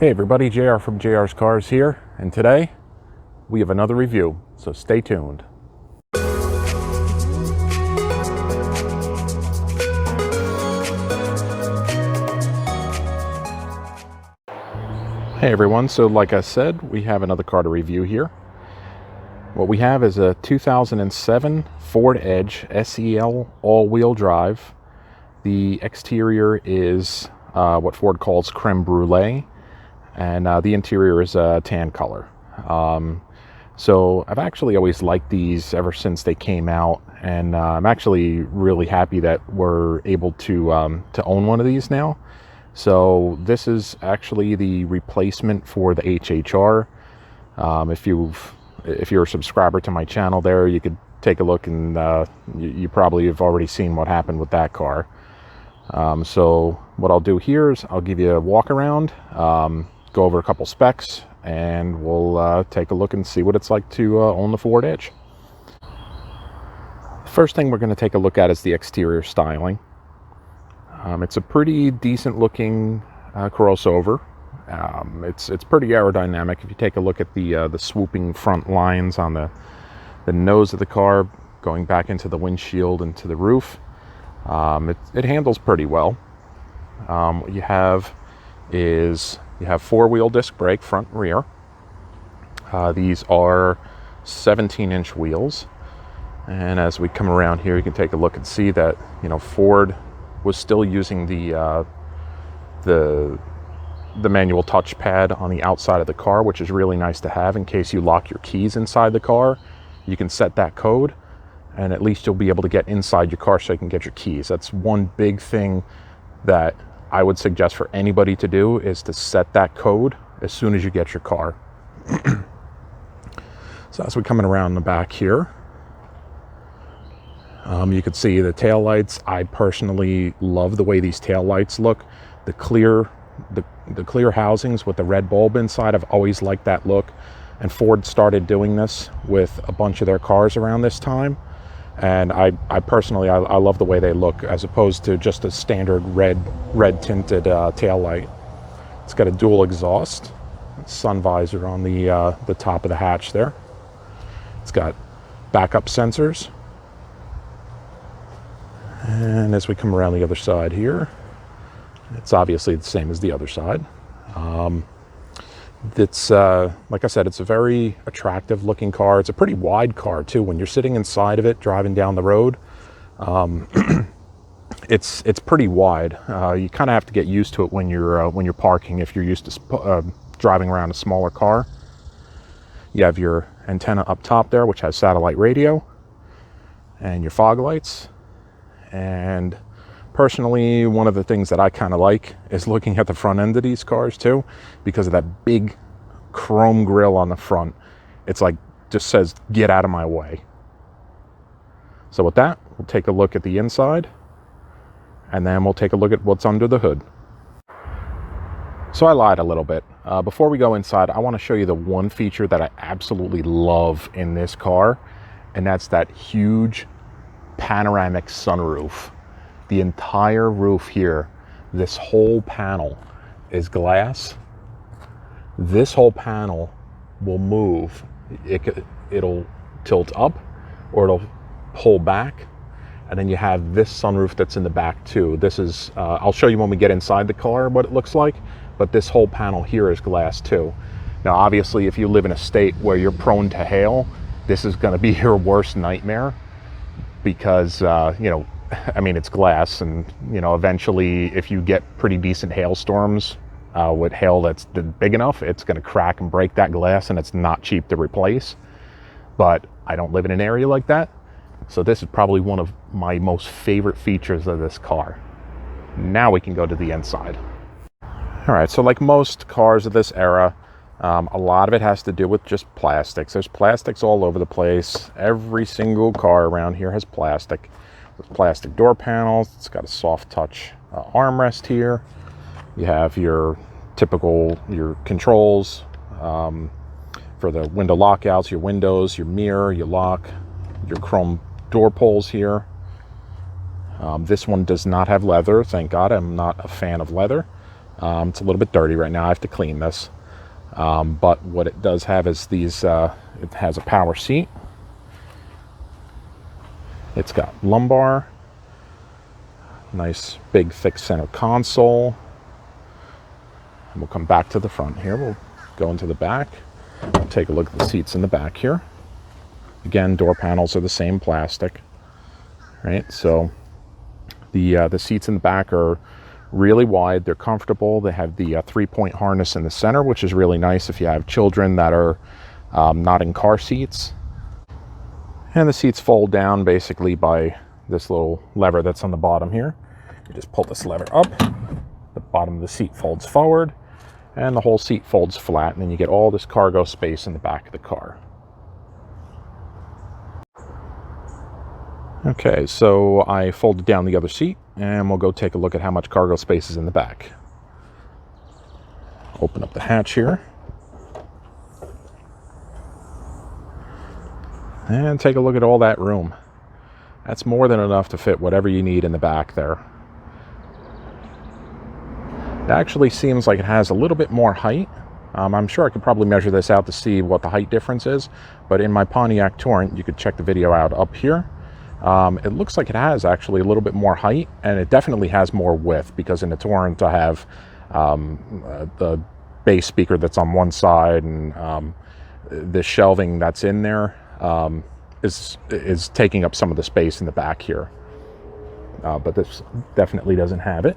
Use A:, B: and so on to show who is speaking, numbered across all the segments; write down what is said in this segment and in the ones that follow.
A: Hey everybody, JR from JrZ CarZ here, and today we have another review, so stay tuned. Hey everyone, so like I said, we have another car to review here. What we have is a 2007 Ford Edge SEL all-wheel drive. The exterior is what Ford calls creme brulee. And the interior is a tan color. So I've actually always liked these ever since they came out, and I'm actually really happy that we're able to own one of these now. So this is actually the replacement for the HHR. If you're a subscriber to my channel there, you could take a look, and you probably have already seen what happened with that car. So what I'll do here is I'll give you a walk around, go over a couple specs, and we'll take a look and see what it's like to own the Ford Edge. First thing we're going to take a look at is the exterior styling. It's a pretty decent looking crossover. It's pretty aerodynamic. If you take a look at the swooping front lines on the nose of the car, going back into the windshield and to the roof, it handles pretty well. What you have is you have four-wheel disc brake, front and rear. These are 17-inch wheels, and as we come around here, you can take a look and see that Ford was still using the manual touchpad on the outside of the car, which is really nice to have in case you lock your keys inside the car. You can set that code, and at least you'll be able to get inside your car so you can get your keys. That's one big thing that I would suggest for anybody to do, is to set that code as soon as you get your car. So as we're coming around the back here, you can see the tail lights. I personally love the way these tail lights look. The clear housings with the red bulb inside, I've always liked that look. And Ford started doing this with a bunch of their cars around this time. And I personally love the way they look, as opposed to just a standard red tinted tail light. It's got a dual exhaust, sun visor on the top of the hatch there. It's got backup sensors. And as we come around the other side here, it's obviously the same as the other side. It's like I said, it's a very attractive looking car. It's a pretty wide car too. When you're sitting inside of it driving down the road, it's pretty wide. You kind of have to get used to it when you're parking, if you're used to driving around a smaller car. You have your antenna up top there, which has satellite radio, and your fog lights. And personally, one of the things that I kind of like is looking at the front end of these cars too, because of that big chrome grille on the front. It's like, just says, get out of my way. So with that, we'll take a look at the inside, and then we'll take a look at what's under the hood. So I lied a little bit. Before we go inside, I want to show you the one feature that I absolutely love in this car, and that's that huge panoramic sunroof. The entire roof here, this whole panel is glass. This whole panel will move. It'll tilt up, or it'll pull back, and then you have this sunroof that's in the back too. This is, I'll show you when we get inside the car what it looks like, but this whole panel here is glass too. Now obviously, if you live in a state where you're prone to hail, this is going to be your worst nightmare, because I mean, it's glass, and eventually, if you get pretty decent hailstorms with hail that's big enough, it's going to crack and break that glass, and it's not cheap to replace. But I don't live in an area like that, so this is probably one of my most favorite features of this car. Now we can go to the inside. All right, so like most cars of this era, a lot of it has to do with just plastics. There's plastics all over the place. Every single car around here has plastic. Plastic door panels. It's got a soft touch armrest here. You have your typical controls for the window lockouts, your windows, your mirror, your lock, your chrome door pulls here. This one does not have leather, thank God. I'm not a fan of leather. It's a little bit dirty right now. I have to clean this. But what it does have is these, it has a power seat. It's got lumbar, nice big thick center console. And we'll come back to the front here. We'll go into the back. Take a look at the seats in the back here. Again, door panels are the same plastic, right? So the seats in the back are really wide. They're comfortable. They have the 3-point harness in the center, which is really nice if you have children that are not in car seats. And the seats fold down basically by this little lever that's on the bottom here. You just pull this lever up, the bottom of the seat folds forward, and the whole seat folds flat, and then you get all this cargo space in the back of the car. Okay, so I folded down the other seat, and we'll go take a look at how much cargo space is in the back. Open up the hatch here. And take a look at all that room. That's more than enough to fit whatever you need in the back there. It actually seems like it has a little bit more height. I'm sure I could probably measure this out to see what the height difference is, but in my Pontiac Torrent, you could check the video out up here. It looks like it has actually a little bit more height, and it definitely has more width, because in the Torrent I have the bass speaker that's on one side, and the shelving that's in there is taking up some of the space in the back here. But this definitely doesn't have it.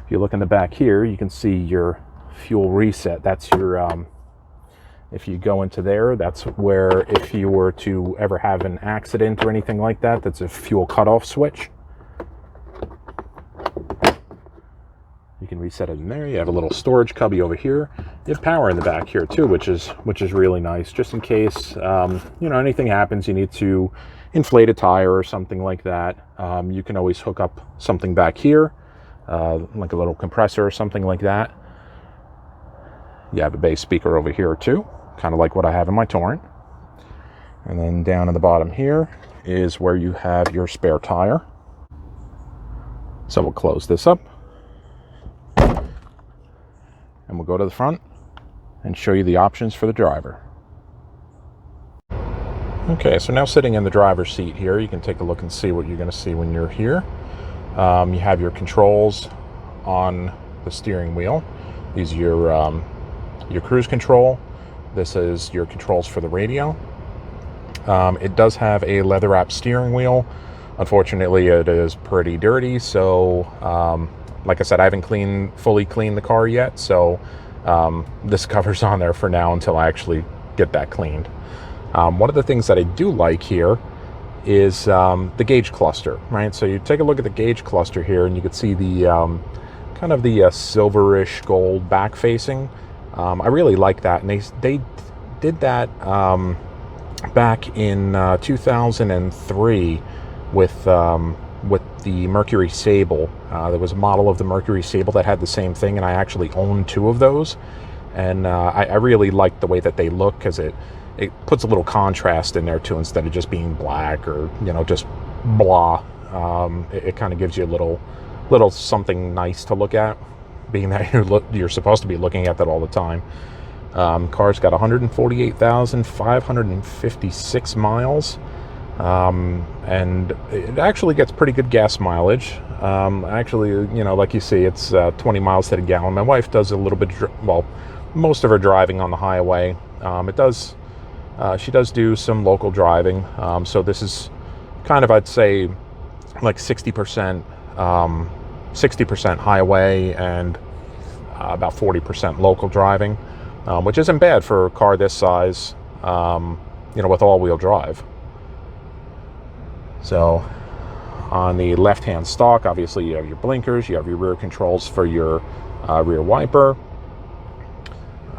A: If you look in the back here, you can see your fuel reset. That's your, if you go into there, that's where if you were to ever have an accident or anything like that, that's a fuel cutoff switch. You can reset it in there. You have a little storage cubby over here. You have power in the back here too, which is really nice, just in case you know, anything happens, you need to inflate a tire or something like that. You can always hook up something back here, like a little compressor or something like that. You have a bass speaker over here too, kind of like what I have in my Torrent. And then down in the bottom here is where you have your spare tire. So we'll close this up. And we'll go to the front and show you the options for the driver. Okay, so now sitting in the driver's seat here, you can take a look and see what you're going to see when you're here. You have your controls on the steering wheel. These are your cruise control. This is your controls for the radio. It does have a leather-wrapped steering wheel. Unfortunately, it is pretty dirty, so like I said, I haven't fully cleaned the car yet, so this cover's on there for now until I actually get that cleaned. One of the things that I do like here is the gauge cluster, right? So you take a look at the gauge cluster here, and you can see the kind of the silverish gold back facing. I really like that, and they did that back in 2003 with the Mercury Sable. There was a model of the Mercury Sable that had the same thing, and I actually own 2 of those. And I really like the way that they look, because it puts a little contrast in there too, instead of just being black or, you know, just blah. It kind of gives you a little something nice to look at, being that you're supposed to be looking at that all the time. Car's got 148,556 miles. And it actually gets pretty good gas mileage. Actually, you know, like you see, it's 20 miles to the gallon. My wife does a little bit, well, most of her driving on the highway. She does do some local driving. So this is kind of, I'd say, like 60% highway and about 40% local driving, which isn't bad for a car this size, you know, with all-wheel drive. So on the left-hand stalk, obviously you have your blinkers, you have your rear controls for your rear wiper.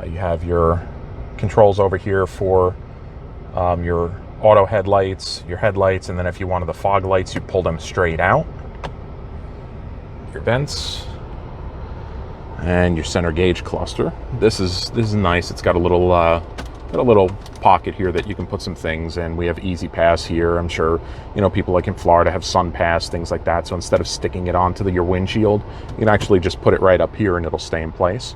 A: You have your controls over here for your auto headlights, your headlights, and then if you wanted the fog lights, you pull them straight out. Your vents and your center gauge cluster. This is nice. It's got a little got a little pocket here that you can put some things in. We have Easy Pass here. I'm sure, you know, people like in Florida have Sun Pass, things like that. So instead of sticking it onto your windshield, you can actually just put it right up here and it'll stay in place.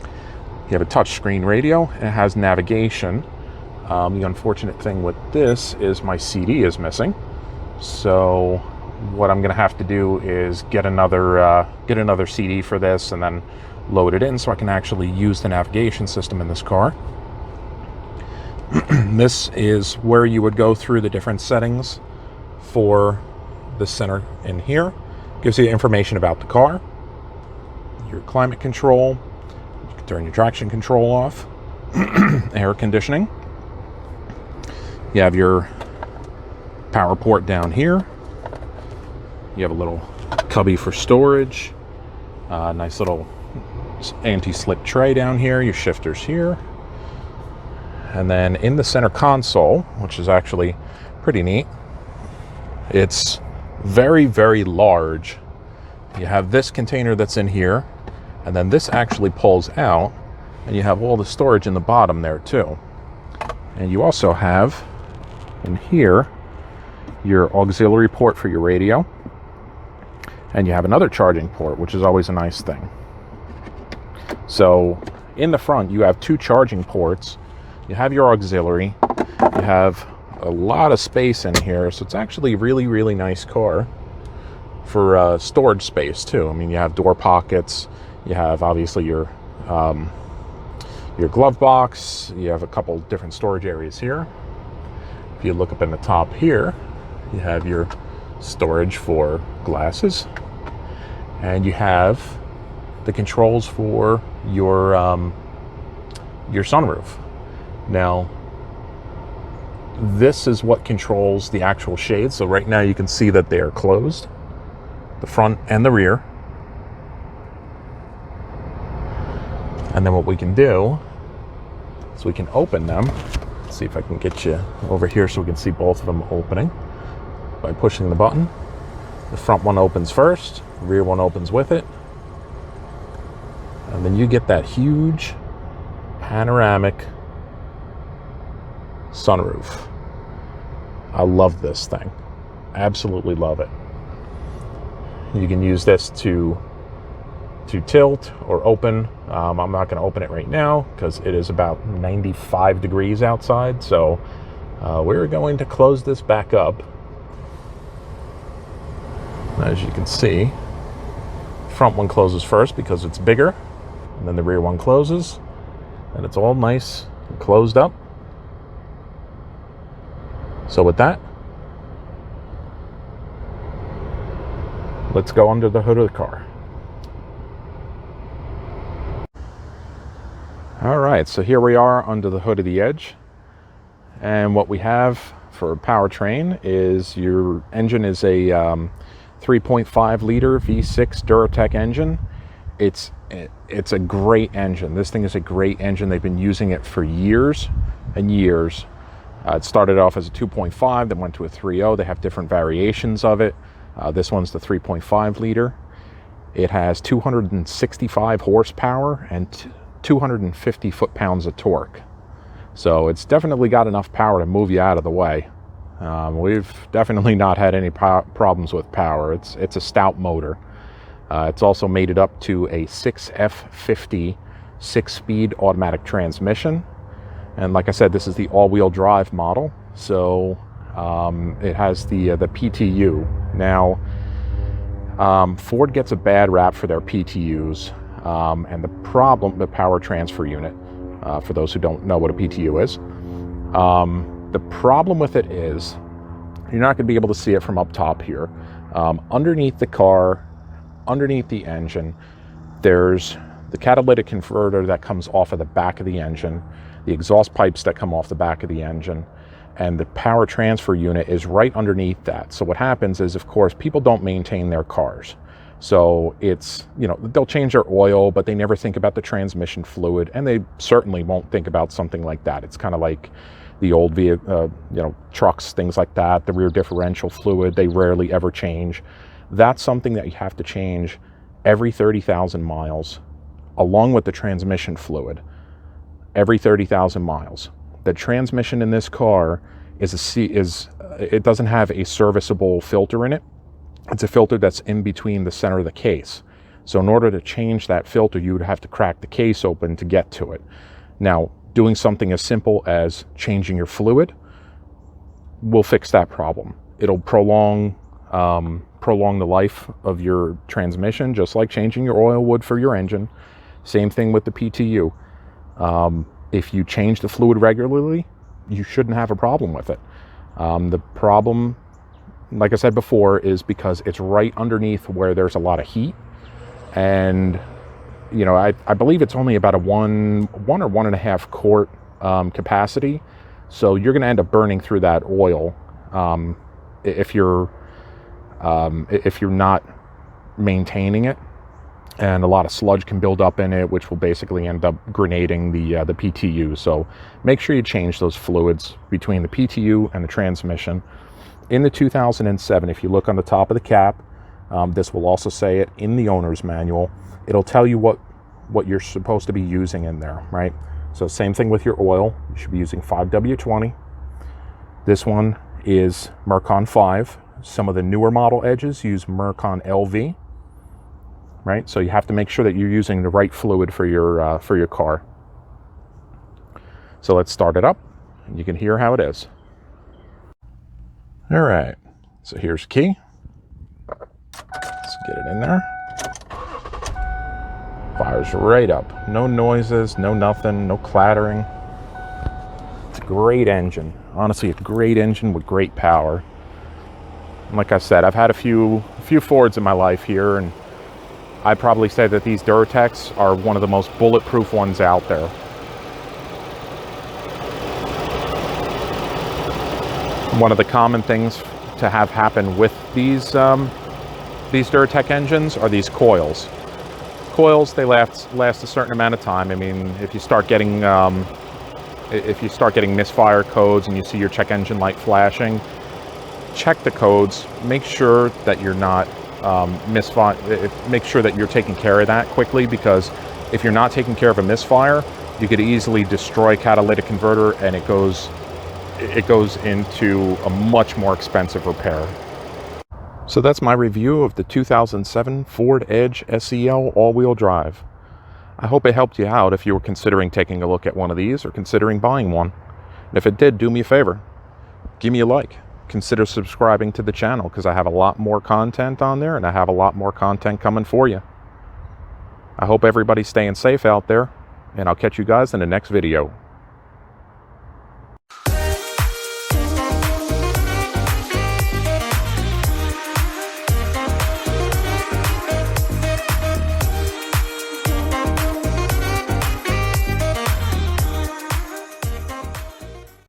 A: You have a touchscreen radio. It has navigation. The unfortunate thing with this is my CD is missing. So what I'm going to have to do is get another CD for this and then load it in so I can actually use the navigation system in this car. This is where you would go through the different settings for the center in here. Gives you information about the car, your climate control. You can turn your traction control off, air conditioning. You have your power port down here. You have a little cubby for storage. Nice little anti-slip tray down here. Your shifters here. And then in the center console, which is actually pretty neat, it's very, very large. You have this container that's in here, and then this actually pulls out, and you have all the storage in the bottom there too. And you also have in here your auxiliary port for your radio, and you have another charging port, which is always a nice thing. So in the front, you have two charging ports. You have your auxiliary. You have a lot of space in here, so it's actually a really, really nice car for storage space too. I mean, you have door pockets. You have obviously your glove box. You have a couple different storage areas here. If you look up in the top here, you have your storage for glasses, and you have the controls for your sunroof. Now, this is what controls the actual shades. So right now you can see that they are closed, the front and the rear. And then what we can do is we can open them. Let's see if I can get you over here so we can see both of them opening. By pushing the button, the front one opens first, the rear one opens with it. And then you get that huge panoramic sunroof. I love this thing. Absolutely love it. You can use this to tilt or open. I'm not going to open it right now because it is about 95 degrees outside. So we're going to close this back up. As you can see, the front one closes first because it's bigger, and then the rear one closes, and it's all nice and closed up. So with that, let's go under the hood of the car. All right, so here we are under the hood of the Edge. And what we have for powertrain is your engine is a 3.5 liter V6 Duratec engine. It's a great engine. This thing is a great engine. They've been using it for years and years. It started off as a 2.5, then went to a 3.0. They have different variations of it. This one's the 3.5 liter. It has 265 horsepower and 250 foot-pounds of torque. So it's definitely got enough power to move you out of the way. We've definitely not had any problems with power. It's a stout motor. It's also mated up to a 6F50 6-speed automatic transmission. And like I said, this is the all-wheel drive model, so it has the PTU. Now, Ford gets a bad rap for their PTUs, and the power transfer unit, for those who don't know what a PTU is. The problem with it is you're not going to be able to see it from up top here. Underneath the car, underneath the engine, there's the catalytic converter that comes off of the back of the engine, the exhaust pipes that come off the back of the engine, and the power transfer unit is right underneath that. So what happens is, of course, people don't maintain their cars. So it's, you know, they'll change their oil, but they never think about the transmission fluid, and they certainly won't think about something like that. It's kind of like the old trucks, things like that. The rear differential fluid, they rarely ever change. That's something that you have to change every 30,000 miles, along with the transmission fluid. every 30,000 miles. The transmission in this car it doesn't have a serviceable filter in it. It's a filter that's in between the center of the case. So in order to change that filter, you would have to crack the case open to get to it. Now, doing something as simple as changing your fluid will fix that problem. It'll prolong the life of your transmission, just like changing your oil would for your engine. Same thing with the PTU. If you change the fluid regularly, you shouldn't have a problem with it. The problem, like I said before, is because it's right underneath where there's a lot of heat. And, you know, I believe it's only about a one or 1.5 quart capacity. So you're going to end up burning through that oil if you're not maintaining it. And a lot of sludge can build up in it, which will basically end up grenading the PTU. So make sure you change those fluids between the PTU and the transmission. In the 2007, if you look on the top of the cap, this will also say it in the owner's manual. It'll tell you what you're supposed to be using in there, right? So same thing with your oil. You should be using 5W20. This one is Mercon 5. Some of the newer model Edges use Mercon LV. Right, so you have to make sure that you're using the right fluid for your car. So let's start it up, and you can hear how it is. All right, so here's the key. Let's get it in there. Fires right up. No noises, no nothing, no clattering. It's a great engine. Honestly, a great engine with great power. And like I said, I've had a few Fords in my life here, and I'd probably say that these Durtex are one of the most bulletproof ones out there. One of the common things to have happen with these Durtex engines are these coils. Coils, they last a certain amount of time. I mean, if you start getting misfire codes and you see your check engine light flashing, check the codes. Make sure that you're not make sure that you're taking care of that quickly, because if you're not taking care of a misfire, you could easily destroy catalytic converter, and it goes into a much more expensive repair. So that's my review of the 2007 Ford Edge SEL all-wheel drive. I hope it helped you out if you were considering taking a look at one of these or considering buying one. And if it did, do me a favor, give me a like. Consider subscribing to the channel, because I have a lot more content on there, and I have a lot more content coming for you. I hope everybody's staying safe out there, and I'll catch you guys in the next video.